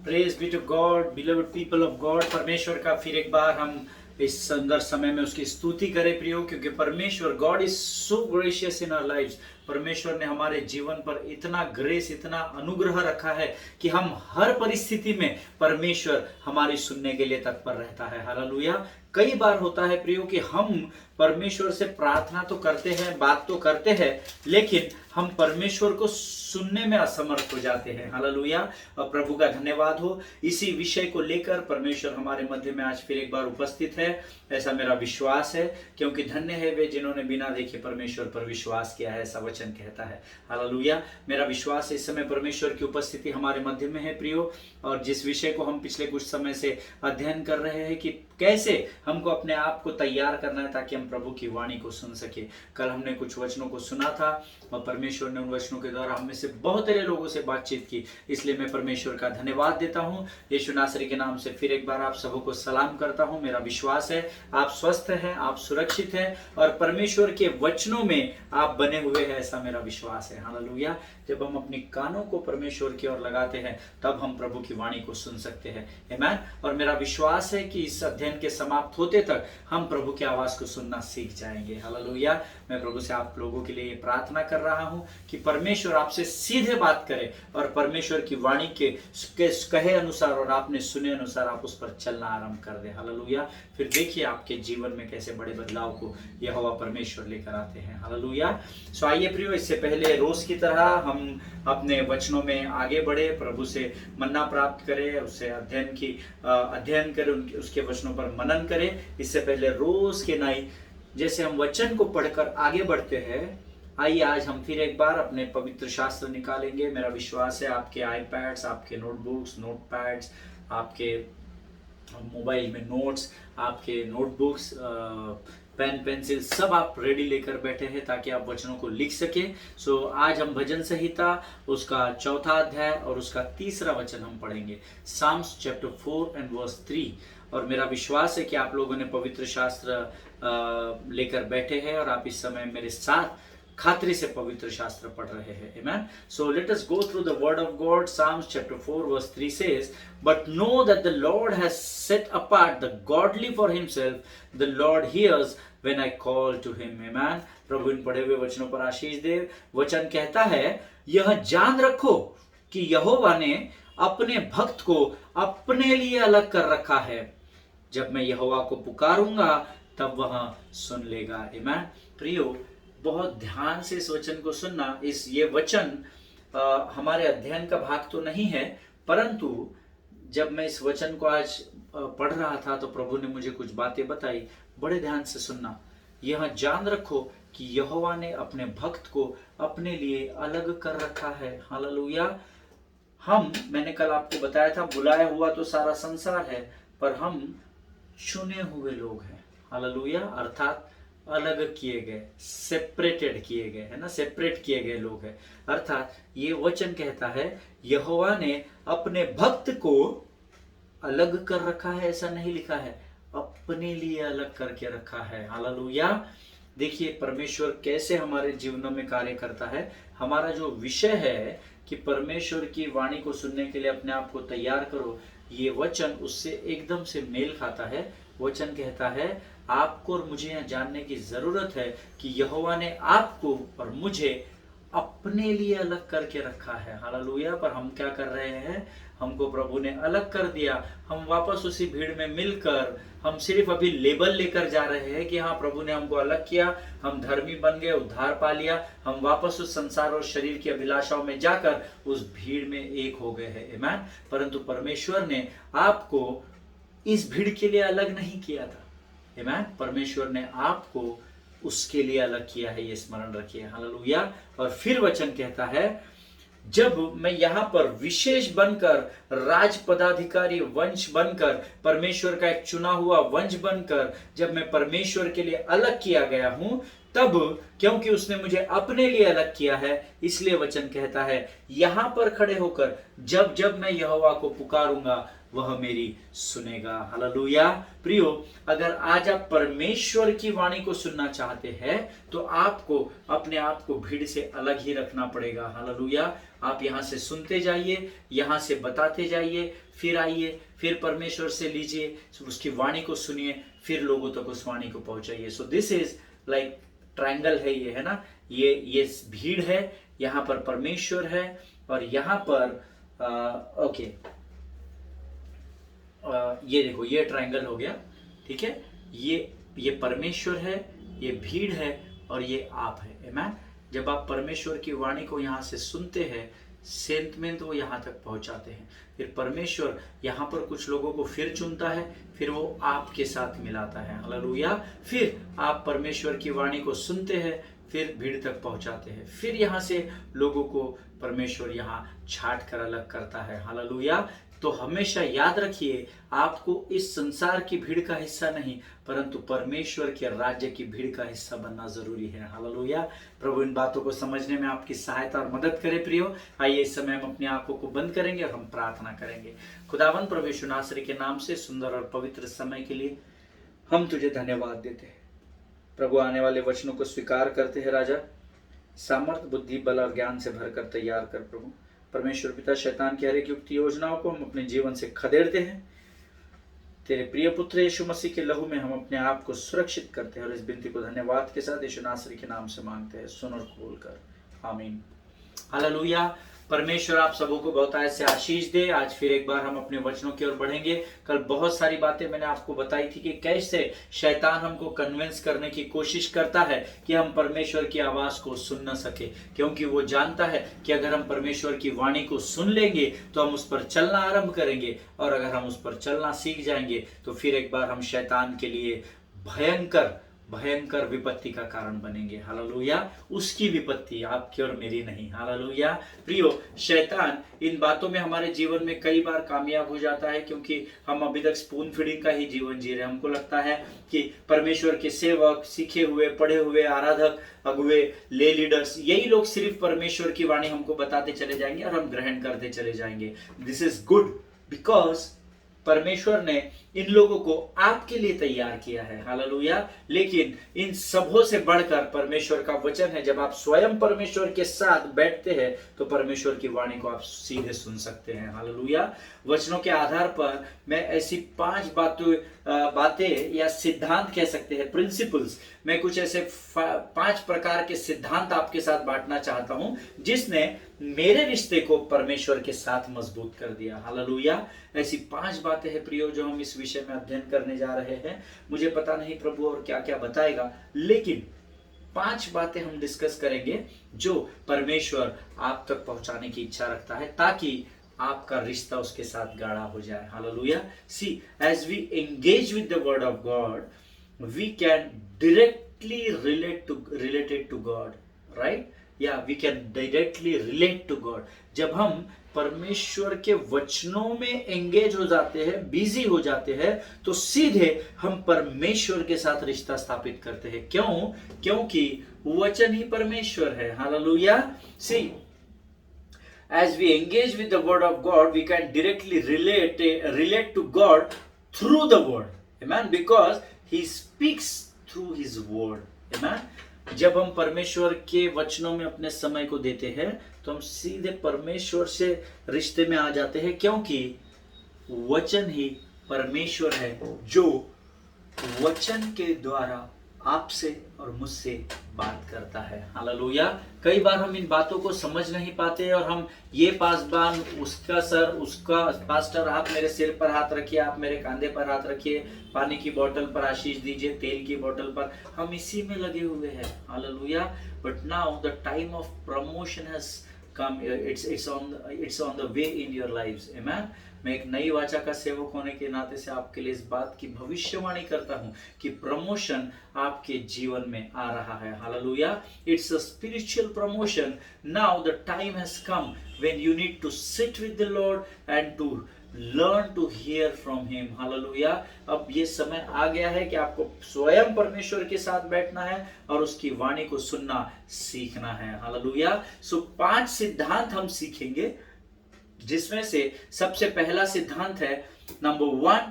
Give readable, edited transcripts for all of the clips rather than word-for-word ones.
Praise be to God, beloved people of God. परमेश्वर का फिर एक बार हम इस सुंदर समय में उसकी स्तुति करें प्रियो, क्योंकि परमेश्वर God is so gracious in our lives. परमेश्वर ने हमारे जीवन पर इतना ग्रेस, इतना अनुग्रह रखा है कि हम हर परिस्थिति में परमेश्वर हमारी सुनने के लिए तत्पर रहता है। हालेलुया। कई बार होता है प्रियो कि हम परमेश्वर से प्रार्थना तो करते हैं, बात तो करते हैं, लेकिन हम परमेश्वर को सुनने में असमर्थ हो जाते हैं। हालेलुया। और प्रभु का धन्यवाद हो, इसी विषय को लेकर परमेश्वर हमारे मध्य में आज फिर एक बार उपस्थित है, ऐसा मेरा विश्वास है। क्योंकि धन्य है वे जिन्होंने बिना देखे परमेश्वर पर विश्वास किया है, ऐसा वचन कहता है। हालेलुया। मेरा विश्वास है इस समय परमेश्वर की उपस्थिति हमारे मध्य में है प्रियो। और जिस विषय को हम पिछले कुछ समय से अध्ययन कर रहे हैं कि कैसे हमको अपने आप को तैयार करना है ताकि हम प्रभु की वाणी को सुन सके। कल हमने कुछ वचनों को सुना था और परमेश्वर ने उन वचनों के द्वारा हम में से बहुत सारे लोगों से बातचीत की, इसलिए मैं परमेश्वर का धन्यवाद देता हूं। यीशु नासरी के नाम से फिर एक बार आप सबों को सलाम करता हूं। मेरा विश्वास है आप स्वस्थ हैं, आप सुरक्षित हैं और परमेश्वर के वचनों में आप बने हुए हैं, ऐसा मेरा विश्वास है। हालेलुया। जब हम अपनी कानों को परमेश्वर की ओर लगाते हैं तब हम प्रभु की वाणी को सुन सकते हैं। आमीन। और मेरा विश्वास है कि इस अध्ययन के समाप्त होते तक हम प्रभु की आवाज को सुनना सीख जाएंगे। हालेलुया। मैं प्रभु से आप लोगों के लिए प्रार्थना कर रहा हूं कि परमेश्वर आपसे सीधे बात करे और परमेश्वर की वाणी के कहे अनुसार और आपने सुने अनुसार आप उस पर चलना आरंभ कर दे। हालेलुया। फिर देखिए आपके जीवन में कैसे बड़े बदलाव को यहोवा परमेश्वर लेकर आते हैं। हालेलुया। सो आइए प्रियो, इससे पहले रोज की तरह हम अपने वचनों में आगे बढ़े, प्रभु से मन्ना प्राप्त करें, उससे अध्ययन करें, उसके वचनों पर मनन करें। इससे पहले रोज के नाई जैसे हम वचन को पढ़कर आगे बढ़ते हैं, आइए आज हम फिर एक बार अपने पवित्र शास्त्र निकालेंगे। मेरा विश्वास है आपके आईपैड्स, आपके नोटबुक्स, नोटपैड्स, आपके मोबाइल में नोट्स, आपके नोटबुक्स, पेन पेंसिल सब आप रेडी लेकर बैठे हैं ताकि आप वचनों को लिख सके। सो आज हम भजन संहिता उसका 4था अध्याय और उसका 3रा वचन हम पढ़ेंगे, साम्स चैप्टर 4 एंड वर्स 3। और मेरा विश्वास है कि आप लोगों ने पवित्र शास्त्र लेकर बैठे हैं और आप इस समय मेरे साथ खातरी से पवित्र शास्त्र पढ़ रहे हैं। Amen. So let us go through the word of God. Psalms chapter 4 verse 3 says, "But know that the Lord has set apart the godly for himself. The Lord hears when I call to him." Amen. प्रभु इन पढ़े हुए वचनों पर आशीष दे। वचन कहता है, यह जान रखो कि यहोवा ने अपने भक्त को अपने लिए अलग कर रखा है। जब मैं यहोवा को पुकारूंगा तब वह सुन लेगा। Amen. प्रियो, बहुत ध्यान से इस वचन को सुनना। ये वचन हमारे अध्ययन का भाग तो नहीं है, परंतु जब मैं इस वचन को आज पढ़ रहा था तो प्रभु ने मुझे कुछ बातें बताई। बड़े ध्यान से सुनना। यह जान रखो कि यहोवा ने अपने भक्त को अपने लिए अलग कर रखा है। हालेलुया। मैंने कल आपको बताया था, बुलाया हुआ तो सारा संसार है, पर हम चुने हुए लोग हैं। हालेलुया। अर्थात अलग किए गए, सेपरेटेड किए गए, है ना, सेपरेट किए गए लोग हैं। अर्थात ये वचन कहता है यहोवा ने अपने भक्त को अलग कर रखा है, ऐसा नहीं लिखा है, अपने लिए अलग करके रखा है। हालेलुया। देखिए परमेश्वर कैसे हमारे जीवनों में कार्य करता है। हमारा जो विषय है कि परमेश्वर की वाणी को सुनने के लिए अपने आप को तैयार करो, ये वचन उससे एकदम से मेल खाता है। वचन कहता है आपको और मुझे यह जानने की जरूरत है कि यहोवा ने आपको और मुझे अपने लिए अलग करके रखा है। हालेलुया। पर हम क्या कर रहे हैं? हमको प्रभु ने अलग कर दिया। हम वापस उसी भीड़ में मिलकर हम सिर्फ अभी लेबल लेकर जा रहे हैं कि हाँ प्रभु ने हमको अलग किया, हम धर्मी बन गए, उद्धार पा लिया। हम वापस उस संसार और शरीर की अभिलाषाओं में जाकर उस भीड़ में एक हो गए हैं। आमीन। परंतु परमेश्वर ने आपको इस भीड़ के लिए अलग नहीं किया था। आमीन। परमेश्वर ने आपको उसके लिए अलग किया है, ये स्मरण रखिए। हालेलुया। और फिर वचन कहता है, जब मैं यहां पर विशेष बनकर, राज पदाधिकारी वंश बनकर, परमेश्वर का एक चुना हुआ वंश बनकर जब मैं परमेश्वर के लिए अलग किया गया हूं, तब क्योंकि उसने मुझे अपने लिए अलग किया है, इसलिए वचन कहता है यहां पर खड़े होकर जब जब मैं यहोवा को पुकारूंगा वह मेरी सुनेगा। हालेलुया। प्रियो, अगर आज आप परमेश्वर की वाणी को सुनना चाहते हैं तो आपको अपने आप को भीड़ से अलग ही रखना पड़ेगा। हालेलुया। आप यहाँ से सुनते जाइए, यहाँ से बताते जाइए, फिर आइए, फिर परमेश्वर से लीजिए, उसकी वाणी को सुनिए, फिर लोगों तक उस वाणी को पहुंचाइए। So this is like triangle है ये, है ना। ये भीड़ है, यहाँ पर परमेश्वर है, और यहाँ पर ओके, ये देखो, ये ट्रायंगल हो गया, ठीक है। ये परमेश्वर है, ये भीड़ है, और ये आप है। आमीन। जब आप परमेश्वर की वाणी को यहाँ से सुनते हैं, सेंत में तो यहाँ तक पहुँचाते हैं, फिर परमेश्वर यहाँ पर कुछ लोगों को फिर चुनता है, फिर वो आपके साथ मिलाता है। हालेलुया। फिर आप परमेश्वर की वाणी को सुनते हैं, फिर भीड़ तक पहुंचाते हैं, फिर यहाँ से लोगों को परमेश्वर यहाँ छाट कर अलग करता है। हालेलुया। तो हमेशा याद रखिए, आपको इस संसार की भीड़ का हिस्सा नहीं, परंतु परमेश्वर के राज्य की भीड़ का हिस्सा बनना जरूरी है। हालेलुया। प्रभु इन बातों को समझने में आपकी सहायता और मदद करे। प्रियो, आइए इस समय हम अपनी आंखों को बंद करेंगे और हम प्रार्थना करेंगे। खुदावन प्रभु यीशु नासरी के नाम से सुंदर और पवित्र समय के लिए हम तुझे धन्यवाद देते हैं। प्रभु, आने वाले वचनों को स्वीकार करते हैं राजा, सामर्थ, बुद्धि, बल और ज्ञान से भरकर तैयार कर। प्रभु परमेश्वर पिता, शैतान की हर एक युक्ति योजनाओं को हम अपने जीवन से खदेड़ते हैं। तेरे प्रिय पुत्र यीशु मसीह के लहू में हम अपने आप को सुरक्षित करते हैं, और इस विनती को धन्यवाद के साथ यीशु नासरी के नाम से मांगते हैं, सुन और कबूल कर। आमीन। हालेलुया। परमेश्वर आप सबों को बहुतायत से आशीष दे। आज फिर एक बार हम अपने वचनों की ओर बढ़ेंगे। कल बहुत सारी बातें मैंने आपको बताई थी कि कैसे शैतान हमको कन्विंस करने की कोशिश करता है कि हम परमेश्वर की आवाज को सुन न सके, क्योंकि वो जानता है कि अगर हम परमेश्वर की वाणी को सुन लेंगे तो हम उस पर चलना आरंभ करेंगे, और अगर हम उस पर चलना सीख जाएंगे तो फिर एक बार हम शैतान के लिए भयंकर भयंकर विपत्ति का कारण बनेंगे। हालेलुया। उसकी विपत्ति, आपकी और मेरी नहीं। हालेलुया। प्रियो, शैतान इन बातों में हमारे जीवन में कई बार कामयाब हो जाता है, क्योंकि हम अभी तक स्पून फीडिंग का ही जीवन जी रहे हैं। हमको लगता है कि परमेश्वर के सेवक, सीखे हुए, पढ़े हुए आराधक, अगुवे, ले लीडर्स, यही लोग सिर्फ परमेश्वर की वाणी हमको बताते चले जाएंगे और हम ग्रहण करते चले जाएंगे। दिस इज गुड, बिकॉज परमेश्वर ने इन लोगों को आपके लिए तैयार किया है। हालेलुया। लेकिन इन सबों से बढ़कर परमेश्वर का वचन है। जब आप स्वयं परमेश्वर के साथ बैठते हैं तो परमेश्वर की वाणी को आप सीधे सुन सकते हैं। हालेलुया। वचनों के आधार पर मैं ऐसी 5 बातें या सिद्धांत कह सकते हैं, प्रिंसिपल्स, मैं कुछ ऐसे 5 प्रकार के सिद्धांत आपके साथ बांटना चाहता हूं, जिसने मेरे रिश्ते को परमेश्वर के साथ मजबूत कर दिया। हालेलुया। ऐसी 5 बातें हैं प्रियो, जो हम इस विषय में अध्ययन करने जा रहे हैं। मुझे पता नहीं प्रभु और क्या क्या बताएगा, लेकिन 5 बातें हम डिस्कस करेंगे जो परमेश्वर आप तक पहुंचाने की इच्छा रखता है, ताकि आपका रिश्ता उसके साथ गाढ़ा हो जाए। Hallelujah. See, as we engage with the word of God, we can directly related to God, right? Yeah, we can directly relate to God. जब हम परमेश्वर के वचनों में एंगेज हो जाते हैं, बिजी हो जाते हैं, तो सीधे हम परमेश्वर के साथ रिश्ता स्थापित करते हैं। क्यों? क्योंकि वचन ही परमेश्वर है। Hallelujah. See, as we engage with the word of God, we can directly relate to God through the word. Amen? Because he speaks through his word. Amen? जब हम परमेश्वर के वचनों में अपने समय को देते हैं तो हम सीधे परमेश्वर से रिश्ते में आ जाते हैं, क्योंकि वचन ही परमेश्वर है जो वचन के द्वारा आपसे और मुझसे बात करता है। हालेलुया। कई बार हम इन बातों को समझ नहीं पाते और हम ये पासबान, उसका सर, उसका पास्टर, आप मेरे सिर पर हाथ रखिए, आप मेरे कंधे पर हाथ रखिए, पानी की बोतल पर आशीष दीजिए, तेल की बोतल पर, हम इसी में लगे हुए हैं। Hallelujah. But now the time of promotion has come, it's on the way in your lives. Amen. मैं एक नई वाचा का सेवक होने के नाते से आपके लिए इस बात की भविष्यवाणी करता हूं कि प्रमोशन आपके जीवन में आ रहा है। Hallelujah. It's a spiritual promotion. Now the time has come when you need to sit with the Lord and to learn to hear from him. Hallelujah. अब ये समय आ गया है कि आपको स्वयं परमेश्वर के साथ बैठना है और उसकी वाणी को सुनना सीखना है। हालेलुया। सो 5 सिद्धांत हम सीखेंगे जिसमें से सबसे पहला सिद्धांत है, number 1,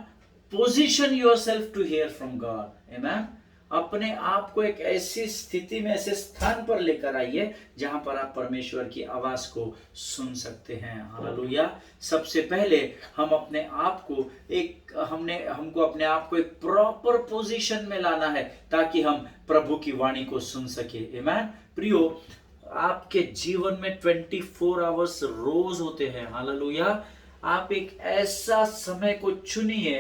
position yourself to hear from God. Amen. अपने आप को एक ऐसी स्थिति में, ऐसे स्थान पर लेकर आइए जहां पर आप परमेश्वर की आवाज को सुन सकते हैं। हालेलुया। सबसे पहले हम अपने आप को हमको अपने आप को एक प्रॉपर पोजीशन में लाना है ताकि हम प्रभु की वाणी को सुन सके। आमेन। प्रियो, आपके जीवन में 24 आवर्स रोज होते हैं। हालेलुया। आप एक ऐसा समय को चुनिए,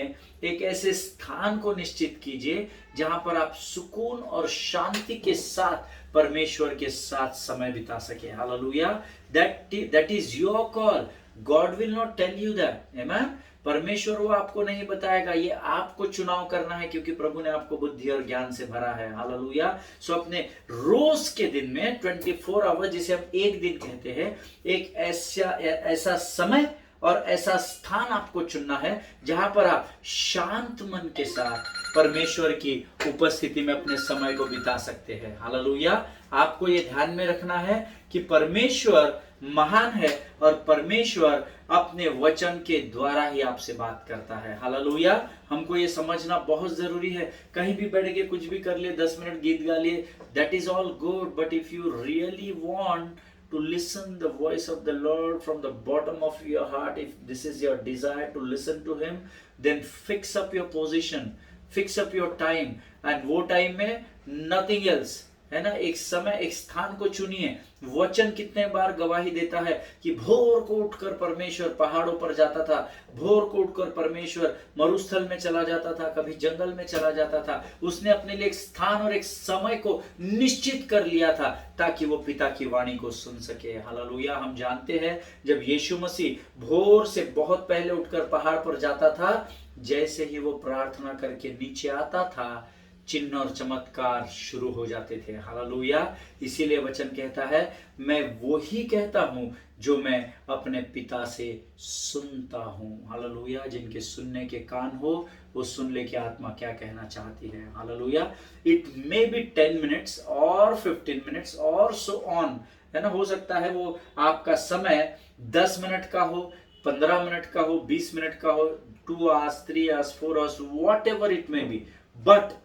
एक ऐसे स्थान को निश्चित कीजिए जहां पर आप सुकून और शांति के साथ परमेश्वर के साथ समय बिता सके। Hallelujah. That is your call. God will not tell you that. Amen. परमेश्वर वो आपको नहीं बताएगा, ये आपको चुनाव करना है क्योंकि प्रभु ने आपको बुद्धि और ज्ञान से भरा है। हालेलुया। सो अपने रोज के दिन में 24 आवर, जिसे हम एक दिन कहते हैं, एक ऐसा समय और ऐसा स्थान आपको चुनना है जहां पर आप शांत मन के साथ परमेश्वर की उपस्थिति में अपने समय को बिता सकते हैं। हालेलुया। आपको ये ध्यान में रखना है कि परमेश्वर महान है और परमेश्वर अपने वचन के द्वारा ही आपसे बात करता है। हालेलुया। हमको ये समझना बहुत जरूरी है। कहीं भी बैठ के कुछ भी कर लिए, 10 मिनट गीत गा लिए, that is all good, but if you really want to listen the voice of the Lord from the bottom of your heart, if this is your desire to listen to him, then fix up your position, fix up your time, and वो time में nothing else, है ना, एक समय, एक स्थान को चुनिए। वचन कितने बार गवाही देता है कि भोर को उठकर परमेश्वर पहाड़ों पर जाता था, भोर को उठकर परमेश्वर मरुस्थल में चला जाता था, कभी जंगल में चला जाता था। उसने अपने लिए एक स्थान और एक समय को निश्चित कर लिया था ताकि वो पिता की वाणी को सुन सके। हालेलुया। हम जानते हैं जब यीशु मसीह भोर से बहुत पहले उठकर पहाड़ पर जाता था, जैसे ही वो प्रार्थना करके नीचे आता था, चिन्ह और चमत्कार शुरू हो जाते थे। हालेलुया। इसीलिए वचन कहता है, मैं वो ही कहता हूं जो मैं अपने पिता से सुनता हूं। हालेलुया। जिनके सुनने के कान हो वो सुन ले कि आत्मा क्या कहना चाहती है। Hallelujah. It may B 10 minutes और 15 मिनट्स और सो ऑन, है ना। हो सकता है वो आपका समय 10 मिनट का हो, 15 मिनट का हो, 20 मिनट का हो, 2 hours, 3 hours, 4 hours, whatever it may be, but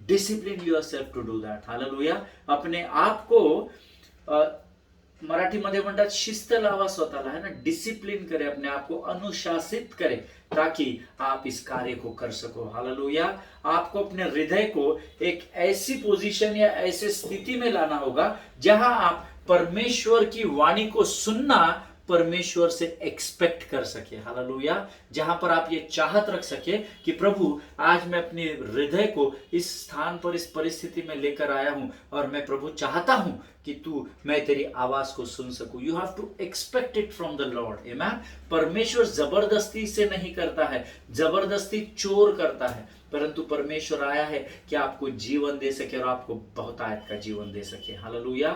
discipline yourself to do that. Hallelujah. अपने आप को मराठीमध्ये म्हणतात शिस्त लावा स्वतःला, है ना। डिसिप्लिन करे, अपने आप को अनुशासित करे ताकि आप इस कार्य को कर सको। हालेलुया। आपको अपने हृदय को एक ऐसी पोजीशन या ऐसे स्थिति में लाना होगा जहां आप परमेश्वर की वाणी को सुनना परमेश्वर से एक्सपेक्ट कर सके। हालेलुया। जहां पर आप ये चाहत रख सके कि प्रभु, आज मैं अपने हृदय को इस स्थान पर, इस परिस्थिति में लेकर आया हूं और मैं प्रभु चाहता हूं कि मैं तेरी आवाज को सुन सकूं। You have to expect it from the lord. Amen. परमेश्वर जबरदस्ती से नहीं करता है, जबरदस्ती चोर करता है, परंतु परमेश्वर आया है कि आपको जीवन दे सके और आपको बहुतायत का जीवन दे सके। हालेलुया।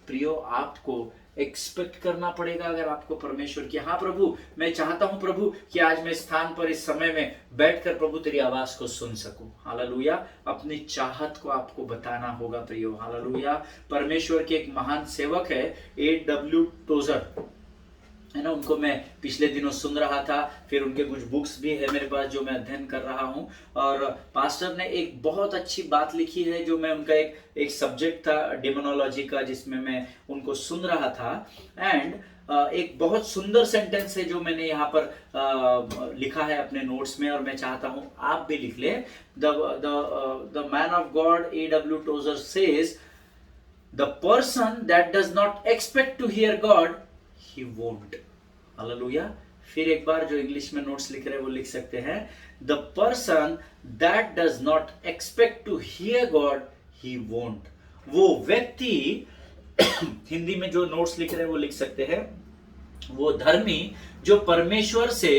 प्रियो, आपको एक्सपेक्ट करना पड़ेगा अगर आपको परमेश्वर की, हाँ प्रभु, मैं चाहता हूं प्रभु कि आज मैं स्थान पर, इस समय में बैठकर प्रभु तेरी आवाज को सुन सकूं। हालेलुया। अपनी चाहत को आपको बताना होगा प्रियो। हालेलुया। परमेश्वर के एक महान सेवक है A.W. टोजर, है ना। उनको मैं पिछले दिनों सुन रहा था, फिर उनके कुछ बुक्स भी है मेरे पास जो मैं अध्ययन कर रहा हूं। और पास्टर ने एक बहुत अच्छी बात लिखी है, जो मैं उनका एक सब्जेक्ट था डेमोनोलॉजी का, जिसमें मैं उनको सुन रहा था। एंड एक बहुत सुंदर सेंटेंस है जो मैंने यहाँ पर लिखा है अपने नोट्स में, और मैं चाहता हूं आप भी लिख ले। The man of God A.W. Tozer says, the person that does not expect to hear God, he won't। Hallelujah. फिर एक बार जो इंग्लिश में नोट्स लिख रहे हैं वो लिख सकते हैं, the person that does not expect to hear God, he won't। वो व्यक्ति हिंदी में जो नोट्स लिख रहे हैं वो लिख सकते हैं, वो धर्मी जो परमेश्वर से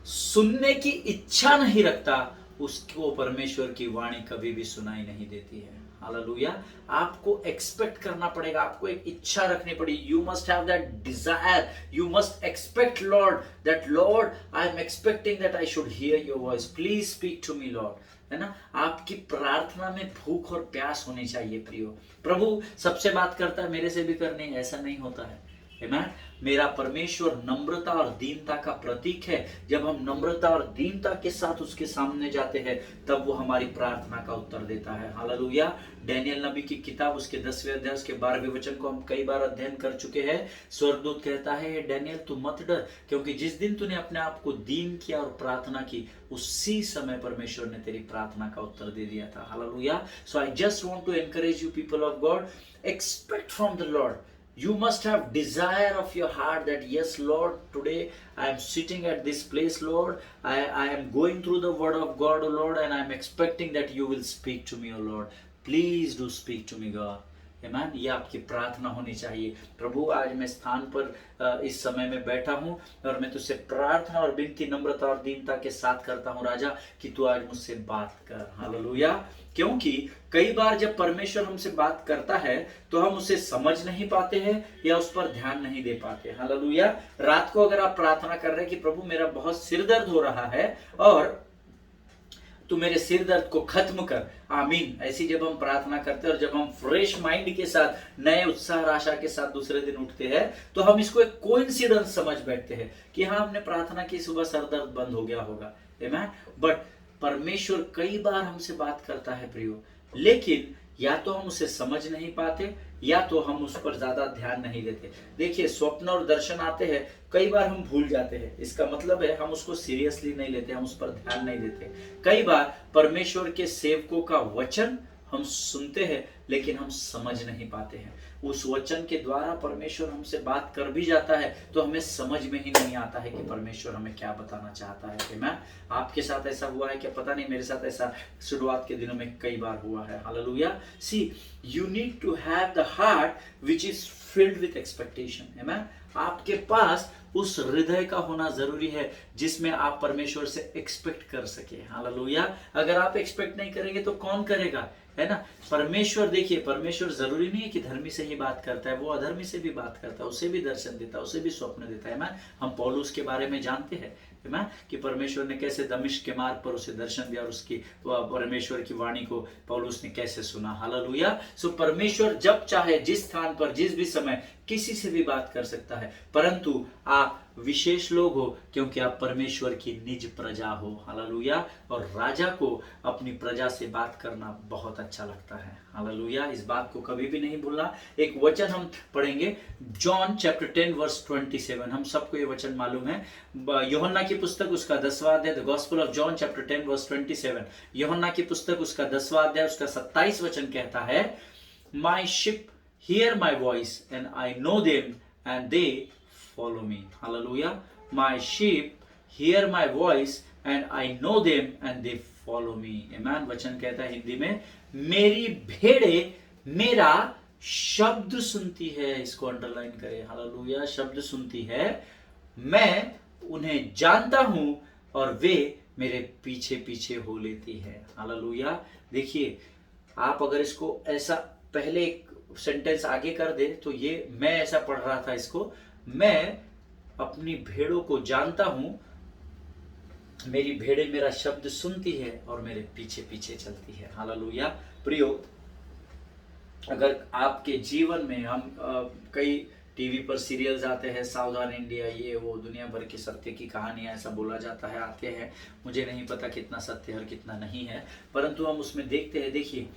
सुनने की इच्छा नहीं रखता, उसको परमेश्वर की वाणी कभी भी सुनाई नहीं देती है। हालेलुया। आपको एक्सपेक्ट करना पड़ेगा, आपको एक इच्छा रखनी पड़ेगी। You must have that desire, you must expect Lord, that Lord I am expecting that I should hear your voice, please speak to me Lord, है ना। आपकी प्रार्थना में भूख और प्यास होनी चाहिए प्रियो। प्रभु सबसे बात करता है, मेरे से भी करनी है, ऐसा नहीं होता है। आमेन। मेरा परमेश्वर नम्रता और दीनता का प्रतीक है। जब हम नम्रता और दीनता के साथ उसके सामने जाते हैं तब वो हमारी प्रार्थना का उत्तर देता है। हालेलुया। डैनियल नबी की किताब उसके 10वें अध्याय उसके 12वें वचन को हम कई बार अध्ययन कर चुके हैं। स्वर्गदूत कहता है, डैनियल तू मत डर, क्योंकि जिस दिन तूने अपने आप को दीन किया और प्रार्थना की, उसी समय परमेश्वर ने तेरी प्रार्थना का उत्तर दे दिया था। Hallelujah. So I just want to encourage you people of God, expect from the Lord. You must have desire of your heart that yes Lord, today I am sitting at this place Lord, I am going through the word of God, oh Lord, and I am expecting that you will speak to me, oh Lord. Please do speak to me God. Amen. ये आपकी प्रार्थना होनी चाहिए। प्रभु आज मैं स्थान पर इस समय में बैठा हूँ और मैं तुझसे प्रार्थना और विनती नम्रता और दीनता के साथ करता हूँ राजा कि तू आज मुझसे बात कर। हालेलुया। क्योंकि कई बार जब परमेश्वर हमसे बात करता है तो हम उसे समझ नहीं पाते हैं या उस पर ध्यान नहीं दे पाते। हालेलुया। रात को अगर आप प्रार्थना कर रहे हैं कि प्रभु मेरा बहुत सिर दर्द हो रहा है और तू मेरे सिर दर्द को खत्म कर, आमीन, ऐसी जब हम प्रार्थना करते हैं और जब हम फ्रेश माइंड के साथ नए उत्साह और आशा के साथ दूसरे दिन उठते हैं तो हम इसको एक कोइंसिडेंस समझ बैठते हैं कि हाँ हमने प्रार्थना की, सुबह सर दर्द बंद हो गया होगा। आमीन। बट परमेश्वर कई बार हमसे बात करता है प्रियो, लेकिन या तो हम उसे समझ नहीं पाते या तो हम उस पर ज्यादा ध्यान नहीं देते। देखिए स्वप्न और दर्शन आते हैं, कई बार हम भूल जाते हैं, इसका मतलब है हम उसको सीरियसली नहीं लेते, हम उस पर ध्यान नहीं देते। कई बार परमेश्वर के सेवकों का वचन हम सुनते हैं लेकिन हम समझ नहीं पाते हैं। उस वचन के द्वारा परमेश्वर हमसे बात कर भी जाता है तो हमें समझ में ही नहीं आता है कि परमेश्वर हमें क्या बताना चाहता है। आमीन। आपके साथ ऐसा हुआ है क्या पता नहीं, मेरे साथ ऐसा शुरुआत के दिनों में कई बार हुआ है। Hallelujah. See you need to have the heart which is filled with expectation. Amen. आपके पास उस हृदय का होना जरूरी है जिसमें आप परमेश्वर से एक्सपेक्ट कर सके। हालेलुया। अगर आप एक्सपेक्ट नहीं करेंगे तो कौन करेगा, है ना। परमेश्वर, देखिए परमेश्वर जरूरी नहीं है कि धर्मी से ही बात करता है, वो अधर्मी से भी बात करता है, उसे भी दर्शन देता है, उसे भी स्वप्न देता है। हम पौलुस के बारे में जानते हैं कि परमेश्वर ने कैसे दमिश्क के मार्ग पर उसे दर्शन दिया और उसकी परमेश्वर की वाणी को पौलुस ने कैसे सुना। हालेलुया। सो परमेश्वर जब चाहे जिस स्थान पर जिस भी समय किसी से भी बात कर सकता है, परंतु आप विशेष लोग हो क्योंकि आप परमेश्वर की निज प्रजा हो। हालेलुया। और राजा को अपनी प्रजा से बात करना बहुत अच्छा लगता है। हालेलुया। इस बात को कभी भी नहीं भूलना। एक वचन हम पढ़ेंगे, जॉन चैप्टर 10 वर्स 27। हम सबको ये वचन मालूम है। यूहन्ना की पुस्तक उसका 10वां अध्याय, the gospel of John chapter 10 verse 27। Yuhanna की पुस्तक उसका 10वां अध्याय उसका 27 वचन कहता है, my ship here my voice and I know them and they follow me. Hallelujah. My sheep hear my voice and I know them and they follow me. Amen. वचन कहता है हिंदी में, मेरी भेड़े मेरा शब्द सुनती है। इसको अंडरलाइन करें। हालेलुया। शब्द सुनती है, मैं उन्हें जानता हूं और वे मेरे पीछे पीछे हो लेती है। हालेलुया। देखिए आप अगर इसको ऐसा पहले एक सेंटेंस आगे कर दे तो ये, मैं ऐसा पढ़ रहा था इसको, मैं अपनी भेड़ों को जानता हूं, मेरी भेड़े मेरा शब्द सुनती है और मेरे पीछे पीछे चलती है। हालेलुया। प्रियो, अगर आपके जीवन में हम कई टीवी पर सीरियल्स आते हैं, सावधान इंडिया, ये वो, दुनिया भर की सत्य की कहानियां ऐसा बोला जाता है, आते हैं, मुझे नहीं पता कितना सत्य और कितना नहीं है, परंतु हम उसमें देखते हैं। देखिए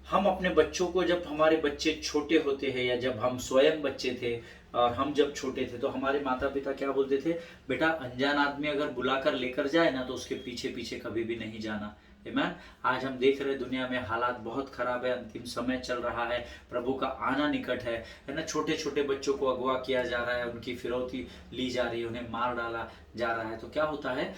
हम अपने बच्चों को, जब हमारे बच्चे छोटे होते हैं या जब हम स्वयं बच्चे थे और हम जब छोटे थे तो हमारे माता पिता क्या बोलते थे, बेटा अनजान आदमी अगर बुलाकर लेकर जाए ना तो उसके पीछे पीछे कभी भी नहीं जाना। आमीन। आज हम देख रहे हैं दुनिया में हालात बहुत खराब है, अंतिम समय चल रहा है, प्रभु का आना निकट है ना। छोटे छोटे बच्चों को अगवा किया जा रहा है, उनकी फिरौती ली जा रही है, उन्हें मार डाला जा रहा है। तो क्या होता है,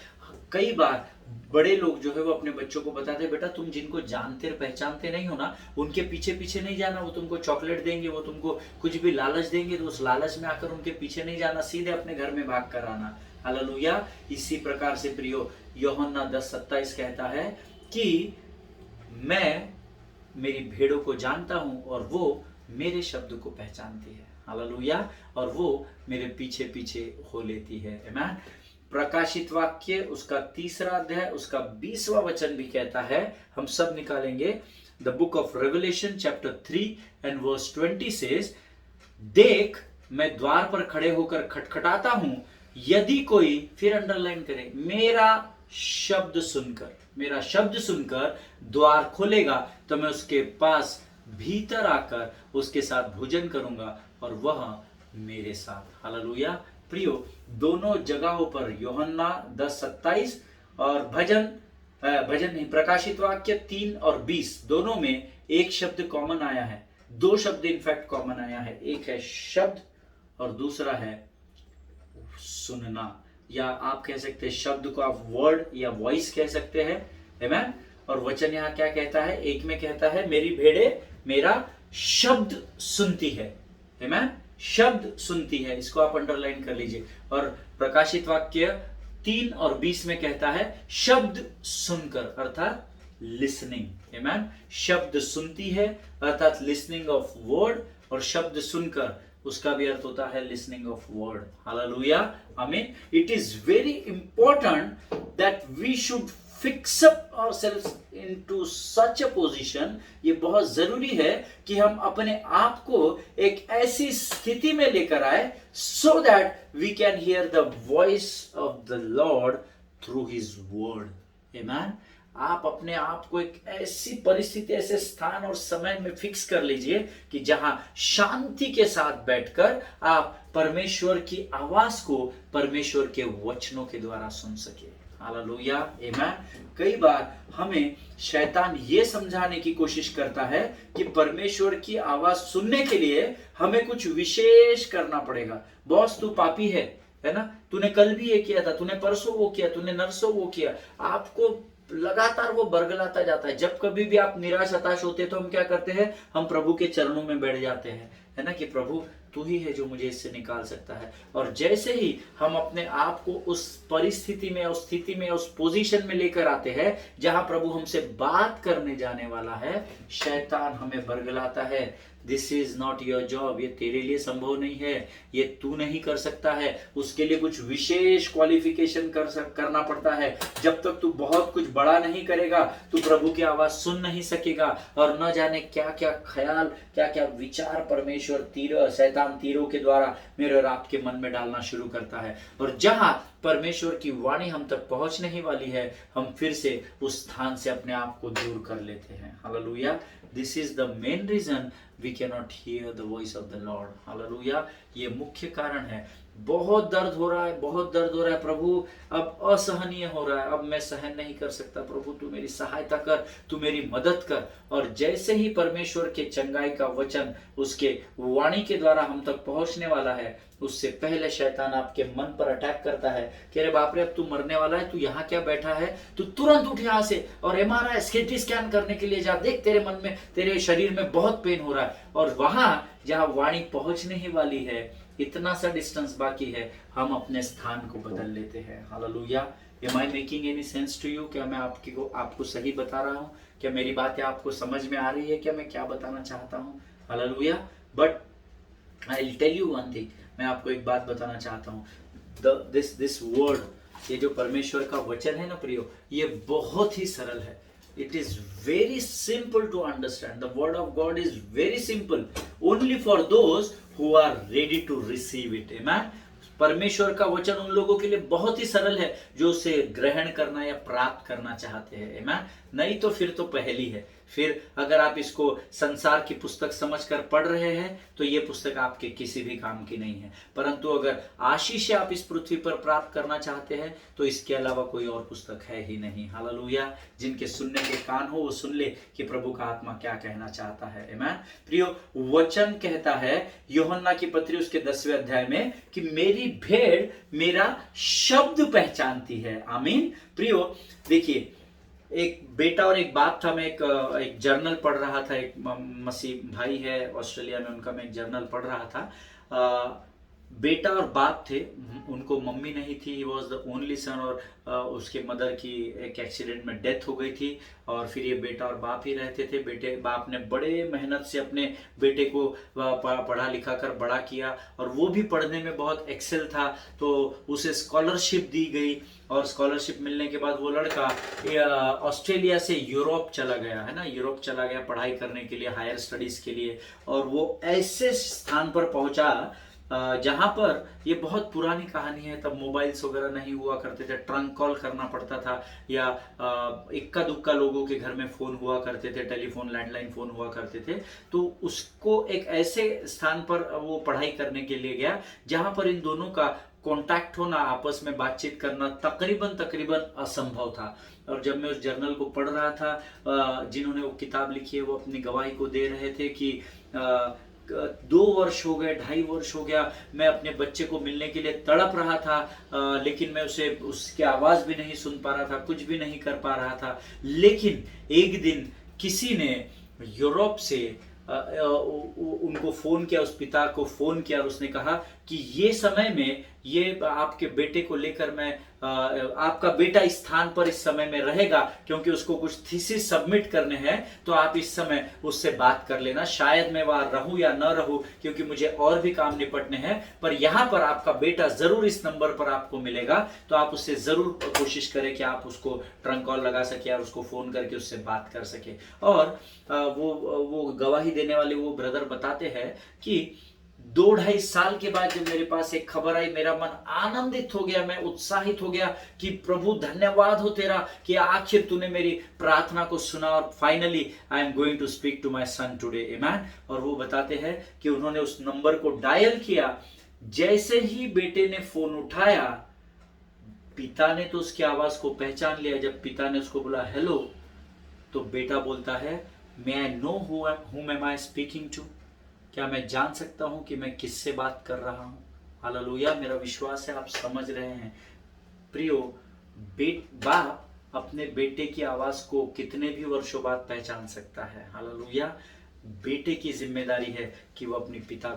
कई बार बड़े लोग जो है वो अपने बच्चों को बताते हैं, बेटा तुम जिनको जानते पहचानते नहीं हो ना, उनके पीछे पीछे नहीं जाना। वो तुमको चॉकलेट देंगे, वो तुमको कुछ भी लालच देंगे, तो उस लालच में आकर उनके पीछे नहीं जाना, सीधे अपने घर में भाग कर आना। हालेलुया। इसी प्रकार से प्रियो, यूहन्ना 10:27 कहता है कि मैं मेरी भेड़ों को जानता हूं और वो मेरे शब्द को पहचानती है। हालेलुया। और वो मेरे पीछे पीछे हो लेती है। आमीन। प्रकाशित वाक्य उसका 3रा अध्याय उसका 20वां वचन भी कहता है, हम सब निकालेंगे। The book of Revelation chapter 3 and verse 20 says, देख मैं द्वार पर खड़े होकर खटखटाता हूं, यदि कोई, फिर अंडरलाइन करें, मेरा शब्द सुनकर द्वार खोलेगा तो मैं उसके पास भीतर आकर उसके साथ भोजन करूंगा और वह मेरे साथ। हालेलुया। प्रियो, दोनों जगहों पर यूहन्ना 10:27 और भजन नहीं, प्रकाशित वाक्य 3 और 20 दोनों में एक शब्द कॉमन आया है, दो शब्द इनफैक्ट कॉमन आया है। एक है शब्द और दूसरा है सुनना, या आप कह सकते हैं शब्द को आप वर्ड या वॉइस कह सकते हैं। आमेन। और वचन यहाँ क्या कहता है? एक में कहता है मेरी भेड़ें मेरा शब्द सुनती है। आमेन। शब्द सुनती है, इसको आप अंडरलाइन कर लीजिए। और प्रकाशित वाक्य 3 और 20 में कहता है शब्द सुनकर, अर्थात लिसनिंग। आमेन। शब्द सुनती है अर्थात लिसनिंग ऑफ वर्ड, और शब्द सुनकर उसका भी अर्थ होता है listening of word. Hallelujah. Amen. It is very important that we should fix up ourselves into such a position. ये बहुत जरूरी है कि हम अपने आप को एक ऐसी स्थिति में लेकर आए so that we can hear the voice of the Lord through his word. Amen. आप अपने आप को एक ऐसी परिस्थिति, ऐसे स्थान और समय में फिक्स कर लीजिए कि जहां शांति के साथ बैठकर आप परमेश्वर की आवाज को परमेश्वर के वचनों के द्वारा सुन सके। हालेलुया। आमीन। कई बार हमें शैतान ये समझाने की कोशिश करता है कि परमेश्वर की आवाज सुनने के लिए हमें कुछ विशेष करना पड़ेगा। बॉस, तू पापी है ना, तूने कल भी ये किया था, तूने परसों वो किया, तूने नरसों वो किया। आपको लगातार वो बरगलाता जाता है। जब कभी भी आप निराश हताश होते हैं तो हम क्या करते हैं? हम प्रभु के चरणों में बैठ जाते हैं, है ना, कि प्रभु तू ही है जो मुझे इससे निकाल सकता है। और जैसे ही हम अपने आप को उस परिस्थिति में, उस स्थिति में, उस पोजीशन में लेकर आते हैं जहां प्रभु हमसे बात करने जाने वाला है, शैतान हमें बरगलाता है। This is not your job, ये तेरे लिए संभव नहीं है, ये तू नहीं कर सकता है, उसके लिए कुछ विशेष क्वालिफिकेशन करना पड़ता है। जब तक तू बहुत कुछ बड़ा नहीं करेगा तू प्रभु की आवाज सुन नहीं सकेगा। और न जाने क्या क्या ख्याल, क्या क्या विचार परमेश्वर शैतान तीरों के द्वारा मेरे और आपके मन में डालना शुरू करता है। और जहां परमेश्वर की वाणी हम तक पहुंचने ही वाली है, हम फिर से उस स्थान से अपने आप को दूर कर लेते हैं। Hallelujah. This is the main reason we can not hear the voice of the Lord. Hallelujah. ये मुख्य कारण है। बहुत दर्द हो रहा है, बहुत दर्द हो रहा है, प्रभु अब असहनीय हो रहा है, अब मैं सहन नहीं कर सकता, प्रभु तू मेरी सहायता कर, तू मेरी मदद कर। और जैसे ही परमेश्वर के चंगाई का वचन उसके वाणी के द्वारा हम तक पहुंचने वाला है, उससे पहले शैतान आपके मन पर अटैक करता है कि अरे बाप रे, अब तू मरने वाला है, तू यहाँ क्या बैठा है, तू तुरंत उठ यहाँ से और एमआरआई सीटी स्कैन करने के लिए जा, देख तेरे मन में, तेरे शरीर में बहुत पेन हो रहा है। और वहां जहां वाणी पहुंचने ही वाली है, इतना सा डिस्टेंस बाकी है, हम अपने स्थान को बदल लेते हैं। Hallelujah. Am I making any sense to you? क्या मैं आपको सही बता रहा हूँ? क्या मेरी बातें आपको समझ में आ रही है? क्या मैं क्या बताना चाहता हूँ? Hallelujah. But I will tell you one thing, मैं आपको एक बात बताना चाहता हूँ। दिस वर्ड, ये जो परमेश्वर का वचन है ना प्रियो, ये बहुत ही सरल है। It is very simple to understand. The word of God is very simple only for those who are ready to receive it. Amen. परमेश्वर का वचन उन लोगों के लिए बहुत ही सरल है जो उसे ग्रहण करना या प्राप्त करना चाहते हैं। आमीन। नहीं तो फिर तो पहेली है। फिर अगर आप इसको संसार की पुस्तक समझकर पढ़ रहे हैं तो ये पुस्तक आपके किसी भी काम की नहीं है। परंतु अगर आशीष आप इस पृथ्वी पर प्राप्त करना चाहते हैं तो इसके अलावा कोई और पुस्तक है ही नहीं। हालेलुया। जिनके सुनने के कान हो वो सुन ले कि प्रभु का आत्मा क्या कहना चाहता है। आमीन। प्रियो, वचन कहता है यूहन्ना की पत्री उसके 10वें अध्याय में कि मेरी भेड़ मेरा शब्द पहचानती है। आमीन। प्रियो, देखिए, एक बेटा और एक बाप था। मैं एक जर्नल पढ़ रहा था, एक मसीह भाई है ऑस्ट्रेलिया में, उनका मैं एक जर्नल पढ़ रहा था। बेटा और बाप थे, उनको मम्मी नहीं थी, he was the only son. और उसके मदर की एक एक्सीडेंट में डेथ हो गई थी और फिर ये बेटा और बाप ही रहते थे। बाप ने बड़े मेहनत से अपने बेटे को पढ़ा लिखा कर बड़ा किया और वो भी पढ़ने में बहुत एक्सेल था, तो उसे स्कॉलरशिप दी गई। और स्कॉलरशिप मिलने के बाद वो लड़का ऑस्ट्रेलिया से यूरोप चला गया, है ना, यूरोप चला गया पढ़ाई करने के लिए, हायर स्टडीज के लिए। और वो ऐसे स्थान पर पहुंचा जहाँ पर ये बहुत पुरानी कहानी है, तब मोबाइल्स वगैरह नहीं हुआ करते थे, ट्रंक कॉल करना पड़ता था, या इक्का दुक्का लोगों के घर में फ़ोन हुआ करते थे, टेलीफोन लैंडलाइन फ़ोन हुआ करते थे। तो उसको एक ऐसे स्थान पर वो पढ़ाई करने के लिए गया जहाँ पर इन दोनों का कांटेक्ट होना, आपस में बातचीत करना तकरीबन तकरीबन असंभव था। और जब मैं उस जर्नल को पढ़ रहा था, जिन्होंने वो किताब लिखी है वो अपनी गवाही को दे रहे थे कि 2 वर्ष हो गए, 2.5 वर्ष हो गया, मैं अपने बच्चे को मिलने के लिए तड़प रहा था, लेकिन मैं उसे उसकी आवाज़ भी नहीं सुन पा रहा था, कुछ भी नहीं कर पा रहा था। लेकिन एक दिन किसी ने यूरोप से उनको फ़ोन किया, उस पिता को फ़ोन किया, और उसने कहा कि ये समय में ये आपके बेटे को लेकर मैं आपका बेटा इस स्थान पर इस समय में रहेगा, क्योंकि उसको कुछ थीसिस सबमिट करने हैं, तो आप इस समय उससे बात कर लेना। शायद मैं वहां रहूं या न रहूं, क्योंकि मुझे और भी काम निपटने हैं, पर यहाँ पर आपका बेटा जरूर इस नंबर पर आपको मिलेगा, तो आप उससे जरूर कोशिश करें कि आप उसको ट्रंक कॉल लगा सके और उसको फोन करके उससे बात कर सके। और वो गवाही देने वाले वो ब्रदर बताते हैं कि 2-2.5 साल के बाद जब मेरे पास एक खबर आई, मेरा मन आनंदित हो गया, मैं उत्साहित हो गया कि प्रभु धन्यवाद हो तेरा कि आखिर तूने मेरी प्रार्थना को सुना, और finally I am going to speak to my son today, amen. और वो बताते हैं कि उन्होंने उस नंबर को डायल किया, जैसे ही बेटे ने फोन उठाया, पिता ने तो उसकी आवाज को पहचान लिया। जब पिता ने उसको बोला हेलो, तो बेटा बोलता है, may I know whom am I speaking to? क्या मैं जान सकता हूं कि मैं किससे बात कर रहा हूं? हालेलुया। मेरा विश्वास है आप समझ रहे हैं प्रियो। बाप अपने बेटे की आवाज को कितने भी वर्षों बाद पहचान सकता है। हालेलुया। बेटे की जिम्मेदारी है कि वो अपनी पिता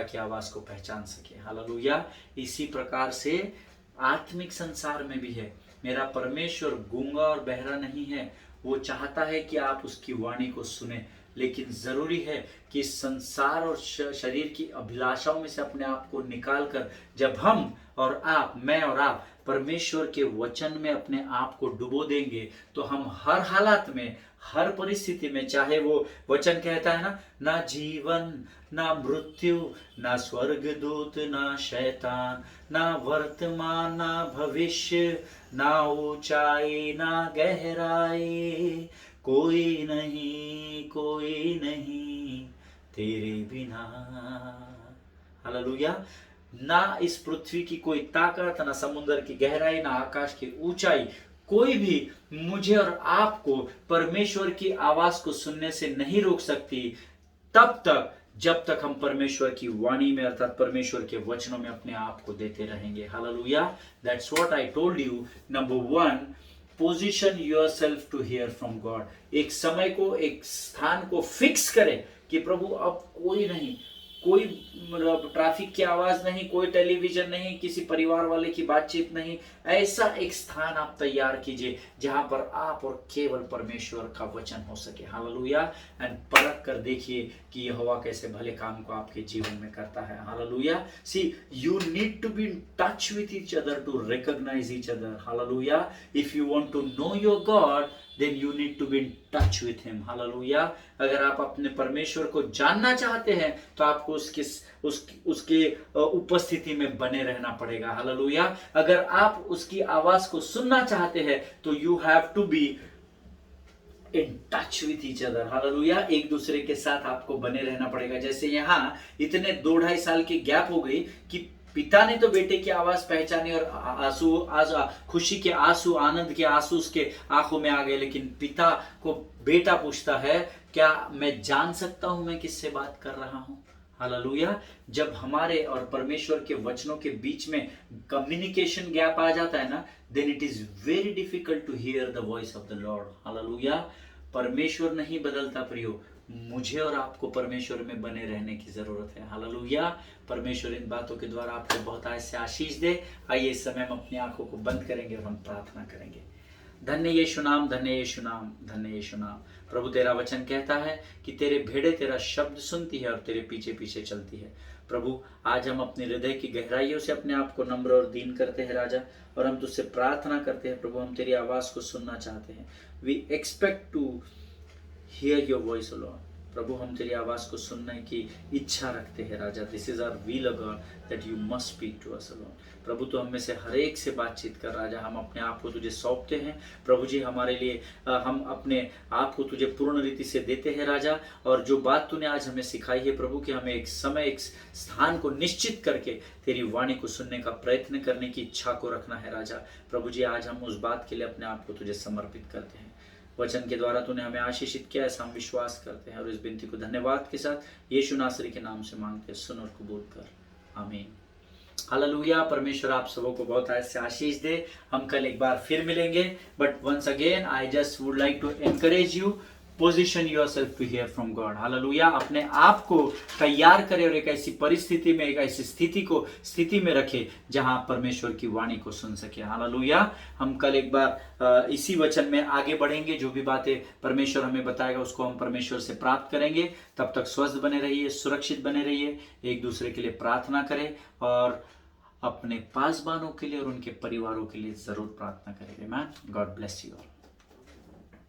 की आवाज को पहचान सके। हालेलुया। इसी प्रकार से आत्मिक संसार में भी है। मेरा परमेश्वर गूंगा और बहरा नहीं है, वो चाहता है कि आप उसकी वाणी को सुने, लेकिन जरूरी है कि संसार और शरीर की अभिलाषाओं में से अपने आप को निकालकर जब हम और आप, मैं और आप परमेश्वर के वचन में अपने आप को डुबो देंगे, तो हम हर हालात में, हर परिस्थिति में, चाहे वो वचन कहता है ना जीवन, ना मृत्यु, ना स्वर्गदूत, ना शैतान, ना वर्तमान, ना भविष्य, ना ऊंचाई, ना गहराई, कोई नहीं तेरे बिना। हालेलुया। ना इस पृथ्वी की कोई ताकत, ना समुद्र की गहराई, ना आकाश की ऊंचाई, कोई भी मुझे और आपको परमेश्वर की आवाज को सुनने से नहीं रोक सकती, तब तक जब तक हम परमेश्वर की वाणी में अर्थात परमेश्वर के वचनों में अपने आप को देते रहेंगे। Hallelujah. That's what I told you. Number 1, position yourself to hear from God. एक समय को, एक स्थान को फिक्स करें कि प्रभु अब कोई नहीं, कोई ट्रैफिक की आवाज नहीं, कोई टेलीविजन नहीं, किसी परिवार वाले की बातचीत नहीं। ऐसा एक स्थान आप तैयार कीजिए जहां पर आप और केवल परमेश्वर का वचन हो सके। हालेलुया। एंड परख कर देखिए कि यहोवा कैसे भले काम को आपके जीवन में करता है। Hallelujah. See, you need to be in touch with each other to recognise each other. Hallelujah. If you want to know your God, then you need to be in touch with him. Hallelujah. अगर आप अपने परमेश्वर को जानना चाहते हैं तो आपको उसके उपस्थिति में बने रहना पड़ेगा। हालेलुया। अगर आप उसकी आवाज को सुनना चाहते हैं तो you have to be in touch with each other. Hallelujah. एक दूसरे के साथ आपको बने रहना पड़ेगा। जैसे यहाँ इतने 2-2.5 साल की गैप हो गई कि पिता ने तो बेटे की आवाज पहचानी और खुशी के आंसू, आनंद के आंसू उसके आंखों में आ गए, लेकिन पिता को बेटा पूछता है, क्या मैं जान सकता हूं मैं किससे बात कर रहा हूं? हालेलुया। जब हमारे और परमेश्वर के वचनों के बीच में कम्युनिकेशन गैप आ जाता है ना, then it is very difficult to hear the voice of the Lord. Hallelujah. परमेश्वर नहीं बदलता प्रियो, मुझे और आपको परमेश्वर में बने रहने की जरूरत है। हालेलुया। परमेश्वर इन बातों के द्वारा आपको बहुत ऐसे आशीष दे। आइए इस समय हम अपनी आंखों को बंद करेंगे और हम प्रार्थना करेंगे। धन्य यीशु नाम, धन्य यीशु नाम, धन्य यीशु नाम। प्रभु तेरा वचन कहता है कि तेरे भेड़े तेरा शब्द सुनती है और तेरे पीछे पीछे चलती है। प्रभु आज हम अपने हृदय की गहराइयों से अपने आप को नम्र और दीन करते हैं राजा, और हम तुझसे प्रार्थना करते हैं प्रभु, हम तेरी आवाज को सुनना चाहते हैं। We expect to hear your voice O lord. प्रभु हम तेरी आवाज़ को सुनने की इच्छा रखते हैं राजा। This is our will God that you must speak to us alone. प्रभु तो हम में से हर एक से बातचीत कर राजा। हम अपने आप को तुझे सौंपते हैं प्रभु जी। हमारे लिए हम अपने आप को तुझे पूर्ण रीति से देते हैं राजा। और जो बात तूने आज हमें सिखाई है प्रभु कि हमें एक समय एक स्थान को निश्चित करके तेरी वाणी को सुनने का प्रयत्न करने की इच्छा को रखना है राजा। प्रभु जी आज हम उस बात के लिए अपने आप को तुझे समर्पित करते हैं। वचन के द्वारा तूने हमें आशीषित किया, ऐसा हम विश्वास करते हैं और इस विनती को धन्यवाद के साथ यीशु नासरी के नाम से मांगते हैं, सुन और कबूल कर, आमीन। हालेलुया। परमेश्वर आप सबों को बहुत ऐसे आशीष दे। हम कल एक बार फिर मिलेंगे, but once again I just would like to encourage you, position yourself to hear from God. Hallelujah. अपने आप को तैयार करें और एक ऐसी परिस्थिति में, एक ऐसी स्थिति में रखे जहां परमेश्वर की वाणी को सुन सके। हालेलुया। हम कल एक बार इसी वचन में आगे बढ़ेंगे। जो भी बातें परमेश्वर हमें बताएगा उसको हम परमेश्वर से प्राप्त करेंगे। तब तक स्वस्थ बने रहिए, सुरक्षित बने रहिए, एक दूसरे के लिए प्रार्थना करें और अपने पासबानों के लिए और उनके परिवारों के लिए जरूर प्रार्थना करें। आमीन। God bless you all.